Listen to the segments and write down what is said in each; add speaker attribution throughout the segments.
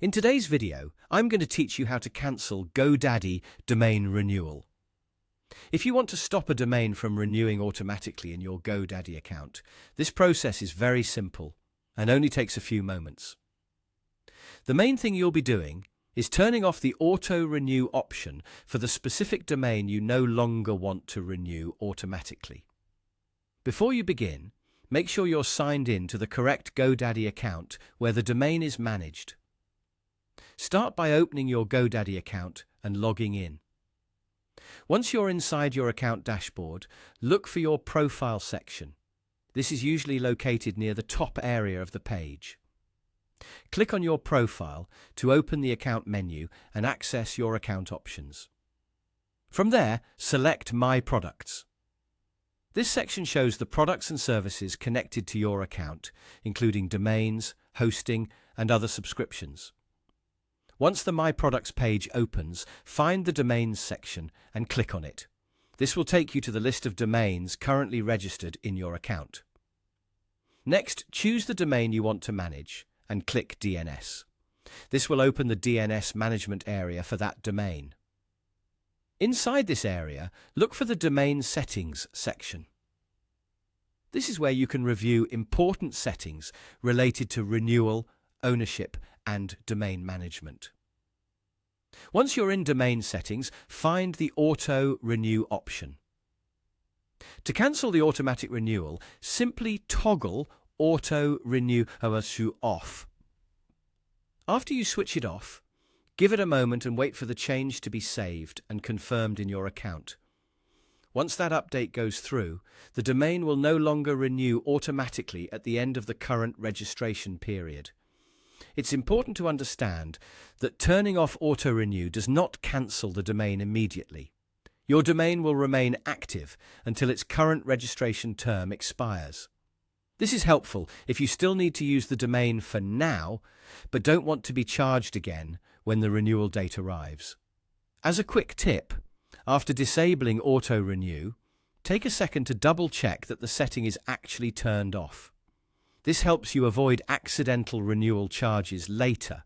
Speaker 1: In today's video, I'm going to teach you how to cancel GoDaddy domain renewal. If you want to stop a domain from renewing automatically in your GoDaddy account, this process is very simple and only takes a few moments. The main thing you'll be doing is turning off the auto-renew option for the specific domain you no longer want to renew automatically. Before you begin, make sure you're signed in to the correct GoDaddy account where the domain is managed. Start by opening your GoDaddy account and logging in. Once you're inside your account dashboard, look for your profile section. This is usually located near the top area of the page. Click on your profile to open the account menu and access your account options. From there, select My Products. This section shows the products and services connected to your account, including domains, hosting, and other subscriptions. Once the My Products page opens, find the Domains section and click on it. This will take you to the list of domains currently registered in your account. Next, choose the domain you want to manage and click DNS. This will open the DNS management area for that domain. Inside this area, look for the Domain Settings section. This is where you can review important settings related to renewal, ownership, and domain management. Once you're in domain settings, find the Auto Renew option. To cancel the automatic renewal, simply toggle Auto Renew off. After you switch it off, give it a moment and wait for the change to be saved and confirmed in your account. Once that update goes through, the domain will no longer renew automatically at the end of the current registration period. It's important to understand that turning off auto-renew does not cancel the domain immediately. Your domain will remain active until its current registration term expires. This is helpful if you still need to use the domain for now, but don't want to be charged again when the renewal date arrives. As a quick tip, after disabling auto-renew, take a second to double-check that the setting is actually turned off. This helps you avoid accidental renewal charges later.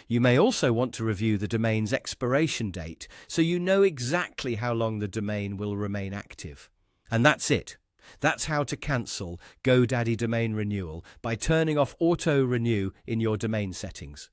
Speaker 1: You may also want to review the domain's expiration date so you know exactly how long the domain will remain active. And that's it. That's how to cancel GoDaddy domain renewal by turning off auto-renew in your domain settings.